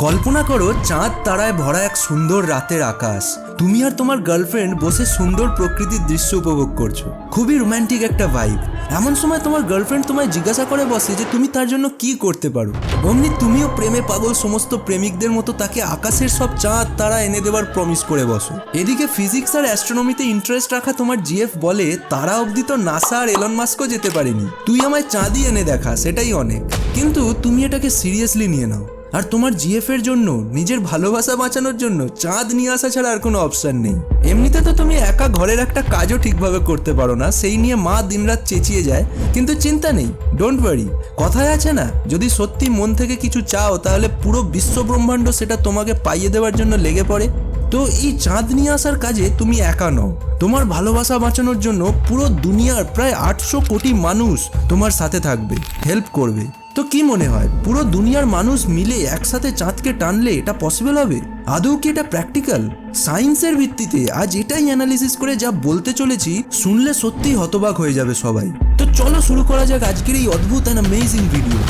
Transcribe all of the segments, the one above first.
কল্পনা করো চাঁদ তারায় ভরা এক সুন্দর রাতের আকাশ। তুমি আর তোমার গার্লফ্রেন্ড বসে সুন্দর প্রকৃতির দৃশ্য উপভোগ করছো। খুবই রোম্যান্টিক একটা ভাইব। এমন সময় তোমার গার্লফ্রেন্ড তোমায় জিজ্ঞাসা করে বসে যে তুমি তার জন্য কি করতে পারো। অমনি তুমিও প্রেমে পাগল সমস্ত প্রেমিকদের মতো তাকে আকাশের সব চাঁদ তারা এনে দেওয়ার প্রমিস করে বসো। এদিকে ফিজিক্স আর অ্যাস্ট্রোনমিতে ইন্টারেস্ট রাখা তোমার জিএফ বলে তারা অবধি তো নাসা আর এলন মাস্কও যেতে পারেনি, তুই আমায় চাঁদই এনে দেখা, সেটাই অনেক। কিন্তু তুমি এটাকে সিরিয়াসলি নিয়ে নাও। আর তোমার জিএফ এর জন্য নিজের ভালোবাসা বাঁচানোর জন্য চাঁদ নিয়ে আসা ছাড়া আর কোনো অপশন নেই। এমনিতে তো তুমি একা ঘরের একটা কাজও ঠিকভাবে করতে পারো না, সেই নিয়ে মা দিনরাত চেঁচিয়ে যায়। কিন্তু চিন্তা নেই, ডোন্ট ওয়ারি। কথায় আছে না, যদি সত্যি মন থেকে কিছু চাও তাহলে পুরো বিশ্ব ব্রহ্মাণ্ড সেটা তোমাকে পাইয়ে দেওয়ার জন্য লেগে পড়ে। তো এই চাঁদ নিয়ে আসার কাজে তুমি একা নও। তোমার ভালোবাসা বাঁচানোর জন্য পুরো দুনিয়ার প্রায় 800 কোটি মানুষ তোমার সাথে থাকবে, হেল্প করবে। তো কি মনে হয় পুরো দুনিয়ার মানুষ মিলে একসাথে চাঁদকে টানলে এটা পসিবল হবে? আদৌ কি এটা প্র্যাকটিক্যাল? সায়েন্সের ভিত্তিতে আজ এটাই অ্যানালিসিস করে যা বলতে চলেছি, শুনলে সত্যিই হতবাক হয়ে যাবে সবাই। তো চলো শুরু করা যাক আজকের এই অদ্ভুত অ্যান্ড অ্যামেজিং ভিডিও।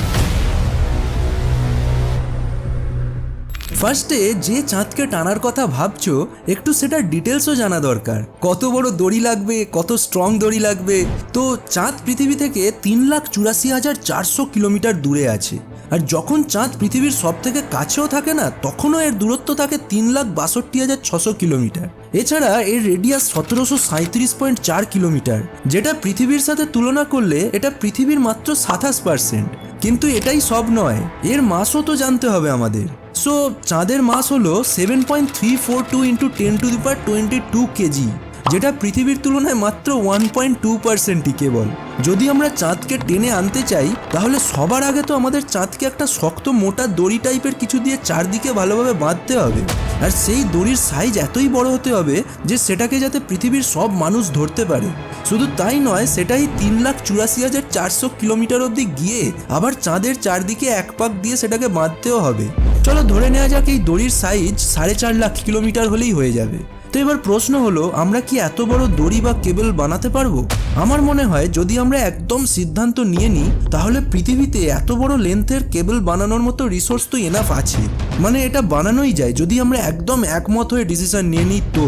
ফার্স্টে যে চাঁদকে টানার কথা ভাবছো, একটু সেটার ডিটেলসও জানা দরকার। কত বড় দড়ি লাগবে, কত স্ট্রং দড়ি লাগবে। তো চাঁদ পৃথিবী থেকে 3,84,400 কিলোমিটার দূরে আছে। আর যখন চাঁদ পৃথিবীর সব থেকে কাছেও থাকে না, তখনও এর দূরত্ব থাকে 3,62,600 কিলোমিটার। এছাড়া এর রেডিয়াস 1737.4 কিলোমিটার, যেটা পৃথিবীর সাথে তুলনা করলে এটা পৃথিবীর মাত্র 27%। কিন্তু এটাই সব নয়, এর মাসও তো জানতে হবে আমাদের। সো চাঁদের মাস হলো 7.342 × 1022 কেজি, যেটা পৃথিবীর তুলনায় মাত্র 1.2%ই কেবল। যদি আমরা চাঁদকে টেনে আনতে চাই তাহলে সবার আগে তো আমাদের চাঁদকে একটা শক্ত মোটা দড়ি টাইপের কিছু দিয়ে চারদিকে ভালোভাবে বাঁধতে হবে। আর সেই দড়ির সাইজ এতই বড় হতে হবে যে সেটাকে যাতে পৃথিবীর সব মানুষ ধরতে পারে। শুধু তাই নয়, সেটাই 3,84,400 কিলোমিটার অবধি গিয়ে আবার চাঁদের চারদিকে এক পাক দিয়ে সেটাকে বাঁধতেও হবে। চলো ধরে নেওয়া যাক এই দড়ির সাইজ 4.5 লাখ কিলোমিটার হলেই হয়ে যাবে। তো এবার প্রশ্ন হলো, আমরা কি এত বড় দড়ি বা কেবল বানাতে পারবো? আমার মনে হয় যদি আমরা একদম সিদ্ধান্ত নিয়ে নিই তাহলে পৃথিবীতে এত বড় লেন্থের কেবল বানানোর মতো রিসোর্স তো এনাফ আছে। মানে এটা বানানোই যায় যদি আমরা একদম একমত হয়ে ডিসিশন নিয়ে নিই তো।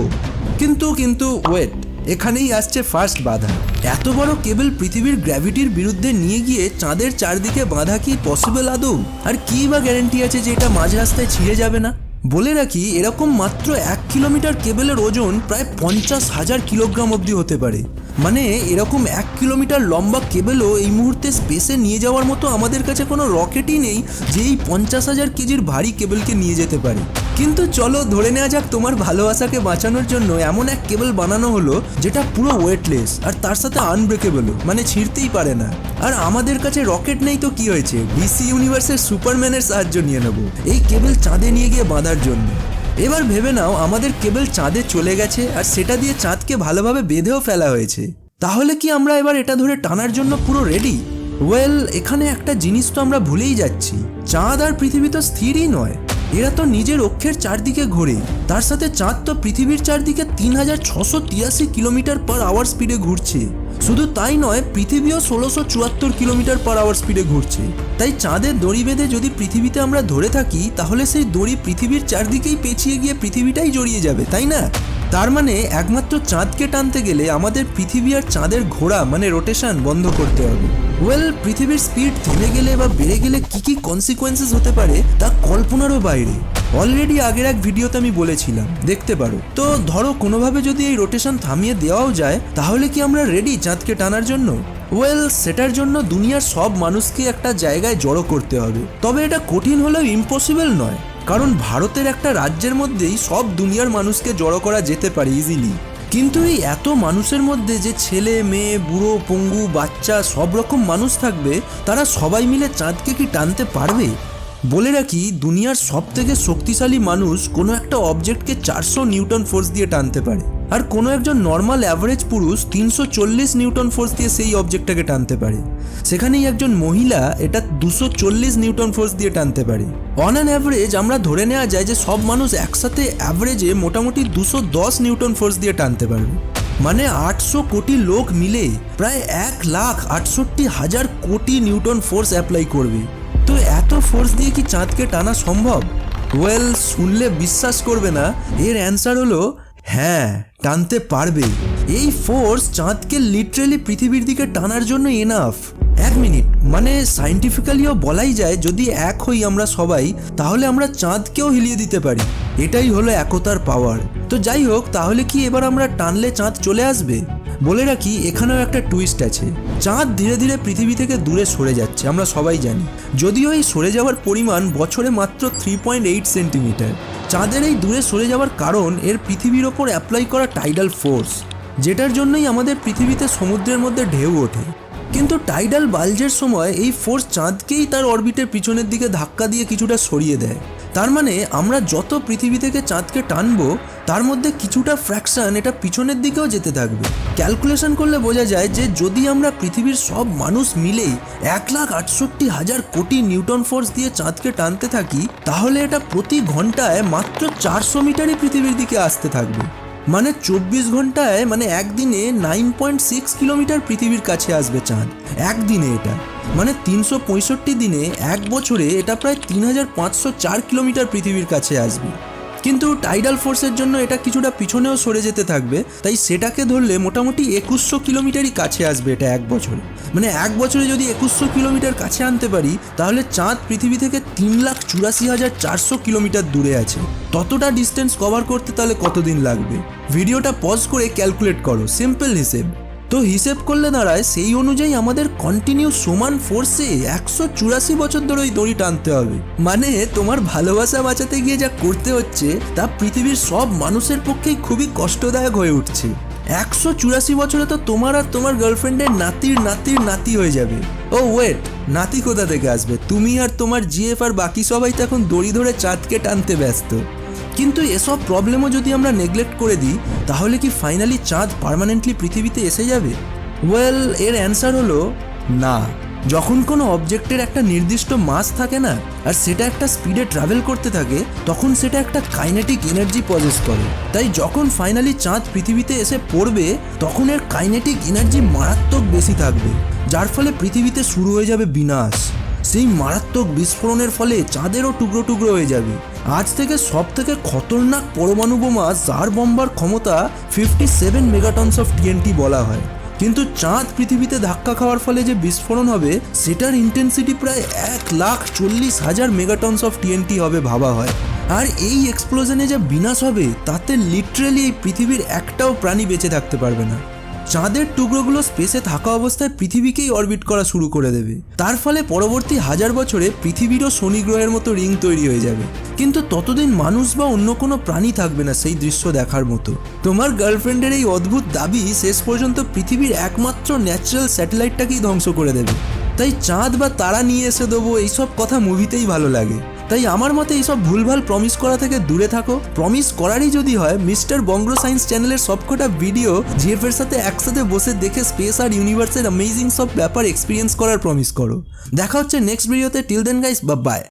কিন্তু ওয়েট, এখানেই আসছে ফার্স্ট বাধা। এত বড় কেবল পৃথিবীর গ্র্যাভিটির বিরুদ্ধে নিয়ে গিয়ে চাঁদের চারদিকে বাঁধা কি পসিবল আদৌ? আর কি বা গ্যারান্টি আছে যে এটা মাঝ রাস্তায় ছিঁড়ে যাবে না? বলে রাখি, এরকম মাত্র 1 কিলোমিটার কেবলের ওজন প্রায় 50,000 কিলোগ্রাম অবধি হতে পারে। মানে এরকম 1 কিলোমিটার লম্বা কেবলও এই মুহূর্তে স্পেসে নিয়ে যাওয়ার মতো আমাদের কাছে কোনো রকেটই নেই যে এই 50,000 কেজির ভারী কেবলকে নিয়ে যেতে পারে। কিন্তু চলো ধরে নেওয়া যাক তোমার ভালোবাসাকে বাঁচানোর জন্য এমন এক কেবল বানানো হলো যেটা পুরো ওয়েটলেস আর তার সাথে আনব্রেকেবলও, মানে ছিঁড়তেই পারে না। আর আমাদের কাছে রকেট নেই তো কি হয়েছে, ডিসি ইউনিভার্সের সুপারম্যানের সাহায্য নিয়ে নেব এই কেবল চাঁদে নিয়ে গিয়ে বাঁধার জন্য। এবার ভেবে নাও আমাদের কেবল চাঁদে চলে গেছে আর সেটা দিয়ে চাঁদকে ভালোভাবে বেঁধেও ফেলা হয়েছে। তাহলে কি আমরা এবার এটা ধরে টানার জন্য পুরো রেডি? ওয়েল, এখানে একটা জিনিস তো আমরা ভুলেই যাচ্ছি, চাঁদ আর পৃথিবী তো স্থিরই নয়, এরা তো নিজের অক্ষের চারদিকে ঘোরে। তার সাথে চাঁদ তো পৃথিবীর চারদিকে 3,683 কিলোমিটার পার আওয়ার স্পিডে ঘুরছে। শুধু তাই নয়, পৃথিবীও 1674 কিলোমিটার পার আওয়ার স্পিডে ঘুরছে। তাই চাঁদের দড়ি বেঁধে যদি পৃথিবীতে আমরা ধরে থাকি তাহলে সেই দড়ি পৃথিবীর চারদিকেই পেঁচিয়ে গিয়ে পৃথিবীটাই জড়িয়ে যাবে, তাই না? তার মানে একমাত্র চাঁদকে টানতে গেলে আমাদের পৃথিবী আর চাঁদের ঘোরা মানে রোটেশন বন্ধ করতে হবে। ওয়েল, পৃথিবীর স্পিড থেমে গেলে বা বেড়ে গেলে কি কনসিকোয়েন্সেস হতে পারে তা কল্পনারও বাইরে। অলরেডি আগের এক ভিডিওতে আমি বলেছিলাম, দেখতে পারো। তো ধরো কোনোভাবে যদি এই রোটেশন থামিয়ে দেওয়াও যায় তাহলে কি আমরা রেডি চাঁদকে টানার জন্য? ওয়েল, সেটার জন্য দুনিয়ার সব মানুষকে একটা জায়গায় জড়ো করতে হবে। তবে এটা কঠিন হলেও ইম্পসিবল নয়, কারণ ভারতের একটা রাজ্যের মধ্যেই সব দুনিয়ার মানুষকে জড়ো করা যেতে পারে ইজিলি। কিন্তু এই এত মানুষের মধ্যে যে ছেলে মেয়ে বুড়ো পঙ্গু বাচ্চা সব রকম মানুষ থাকবে, তারা সবাই মিলে চাঁদকে কি টানতে পারবে? বলে রাখি, দুনিয়ার সব থেকে শক্তিশালী মানুষ কোনো একটা অবজেক্টকে 400 নিউটন ফোর্স দিয়ে টানতে পারে, আর কোনো একজন নর্মাল অ্যাভারেজ পুরুষ 340 নিউটন ফোর্স দিয়ে সেই অবজেক্টটাকে টানতে পারে। সেখানেই একজন মহিলা এটা 240 নিউটন ফোর্স দিয়ে টানতে পারে। অন অ্যান অ্যাভারেজ আমরা ধরে নেওয়া যায় যে সব মানুষ একসাথে অ্যাভারেজে মোটামুটি 210 নিউটন ফোর্স দিয়ে টানতে পারবে। মানে 800 কোটি লোক মিলে প্রায় 1,68,000 কোটি নিউটন ফোর্স অ্যাপ্লাই করবে। তো এত ফোর্স দিয়ে কি চাঁদকে টানা সম্ভব? ওয়েল, শুনলে বিশ্বাস করবে না, এর অ্যান্সার হলো হ্যাঁ, টানতে পারবে। এই ফোর্স চাঁদকে লিটারালি পৃথিবীর দিকে টানার জন্য এনাফ। 1 মিনিট, মানে সায়েন্টিফিক্যালিও বলাই যায় যদি এক হই আমরা সবাই, তাহলে আমরা চাঁদকেও হিলিয়ে দিতে পারি। এটাই হলো একতার পাওয়ার। তো যাই হোক, তাহলে কি এবার আমরা টানলে চাঁদ চলে আসবে? বলে রাখি, এখানেও একটা টুইস্ট আছে। চাঁদ ধীরে ধীরে পৃথিবী থেকে দূরে সরে যাচ্ছে, আমরা সবাই জানি। যদিও এই সরে যাওয়ার পরিমাণ বছরে মাত্র 3.8 সেন্টিমিটার। চাঁদের এই দূরে সরে যাওয়ার কারণ এর পৃথিবীর ওপর অ্যাপ্লাই করা টাইডাল ফোর্স, যেটার জন্যই আমাদের পৃথিবীতে সমুদ্রের মধ্যে ঢেউ ওঠে। কিন্তু টাইডাল বাল্জের সময় এই ফোর্স চাঁদকেই তার অরবিটের পিছনের দিকে ধাক্কা দিয়ে কিছুটা সরিয়ে দেয়। তার মানে আমরা যত পৃথিবী থেকে চাঁদকে টানবো, তার মধ্যে কিছুটা ফ্র্যাকশন এটা পিছনের দিকেও যেতে থাকবে। ক্যালকুলেশন করলে বোঝা যায় যে যদি আমরা পৃথিবীর সব মানুষ মিলেই 1,68,000 কোটি নিউটন ফোর্স দিয়ে চাঁদকে টানতে থাকি, তাহলে এটা প্রতি ঘন্টায় মাত্র 400 মিটারই পৃথিবীর দিকে আসতে থাকবে। মানে 24 ঘন্টায়, মানে একদিনে 9.6 কিলোমিটার পৃথিবীর কাছে আসবে চাঁদ। একদিনে এটা মানে 365 দিনে, এক বছরে এটা প্রায় 3,504 কিলোমিটার পৃথিবীর কাছে আসবে। কিন্তু টাইডাল ফোর্সের জন্য এটা কিছুটা পিছনেও সরে যেতে থাকবে, তাই সেটাকে ধরলে মোটামুটি 2100 কিলোমিটারই কাছে আসবে এটা এক বছরে। মানে এক বছরে যদি 2100 কিলোমিটার কাছে আনতে পারি, তাহলে চাঁদ পৃথিবী থেকে 3,84,400 কিলোমিটার দূরে আছে। ততটা ডিস্টেন্স কভার করতে তাহলে কতদিন লাগবে? ভিডিওটা পজ করে ক্যালকুলেট করো, সিম্পল হিসেব। তো হিসেব করলে দাঁড়ায় সেই অনুযায়ী আমাদের কন্টিনিউ সমান ফোর্সে 184 বছর ধরে ওই দড়ি টানতে হবে। মানে তোমার ভালোবাসা বাঁচাতে গিয়ে যা করতে হচ্ছে তা পৃথিবীর সব মানুষের পক্ষেই খুবই কষ্টদায়ক হয়ে উঠছে। 184 বছরে তো তোমার আর তোমার গার্লফ্রেন্ডের নাতির নাতির নাতি হয়ে যাবে। ও ওয়েট, নাতি কোথা থেকে আসবে? তুমি আর তোমার জিএফ আর বাকি সবাই তো এখন দড়ি ধরে চাঁদকে টানতে ব্যস্ত। কিন্তু এসব প্রবলেমও যদি আমরা নেগলেক্ট করে দিই, তাহলে কি ফাইনালি চাঁদ পার্মানেন্টলি পৃথিবীতে এসে যাবে? ওয়েল, এর অ্যান্সার হলো না। যখন কোনো অবজেক্টের একটা নির্দিষ্ট মাস থাকে না, আর সেটা একটা স্পিডে ট্রাভেল করতে থাকে, তখন সেটা একটা কাইনেটিক এনার্জি পজেস করে। তাই যখন ফাইনালি চাঁদ পৃথিবীতে এসে পড়বে, তখন এর কাইনেটিক এনার্জি মারাত্মক বেশি থাকবে, যার ফলে পৃথিবীতে শুরু হয়ে যাবে বিনাশ। সেই মারাত্মক বিস্ফোরণের ফলে চাঁদেরও টুকরো টুকরো হয়ে যাবে। আজ থেকে সব থেকে খতরনাক পরমাণু বোমা যার বম্বার ক্ষমতা 57 মেগাটনস অফ টিএনটি বলা হয়। কিন্তু চাঁদ পৃথিবীতে ধাক্কা খাওয়ার ফলে যে বিস্ফোরণ হবে, সেটার ইন্টেন্সিটি প্রায় 1,40,000 মেগাটনস অফ টিএনটি হবে ভাবা হয়। আর এই এক্সপ্লোশনে যে বিনাশ হবে, তাতে লিটারেলি এই পৃথিবীর একটাও প্রাণী বেঁচে থাকতে পারবে না। চাঁদের টুকরোগুলো স্পেসে থাকা অবস্থায় পৃথিবীকেই অরবিট করা শুরু করে দেবে। তার ফলে পরবর্তী 1000 বছরে পৃথিবীরও শনি গ্রহের মতো রিং তৈরি হয়ে যাবে। কিন্তু ততদিন মানুষ বা অন্য কোনো প্রাণী থাকবে না সেই দৃশ্য দেখার মতো। তোমার গার্লফ্রেন্ডের এই অদ্ভুত দাবি শেষ পর্যন্ত পৃথিবীর একমাত্র ন্যাচারাল স্যাটেলাইটটাকেই ধ্বংস করে দেবে। তাই চাঁদ বা তারা নিয়ে এসে দেবো, এইসব কথা মুভিতেই ভালো লাগে। তাই আমার মতে এইসব ভুলভাল প্রমিস করা থেকে দূরে থাকো। প্রমিস করারই যদি হয়, মিস্টার বঙ্গ্র সায়েন্স চ্যানেলের সবকটা ভিডিও জিএফ এর সাথে একসাথে বসে দেখে স্পেস আর ইউনিভার্সের অ্যামেজিং সব ব্যাপার এক্সপিরিয়েন্স করার প্রমিস করো। দেখা হচ্ছে নেক্সট ভিডিওতে। Till then guys, bye by.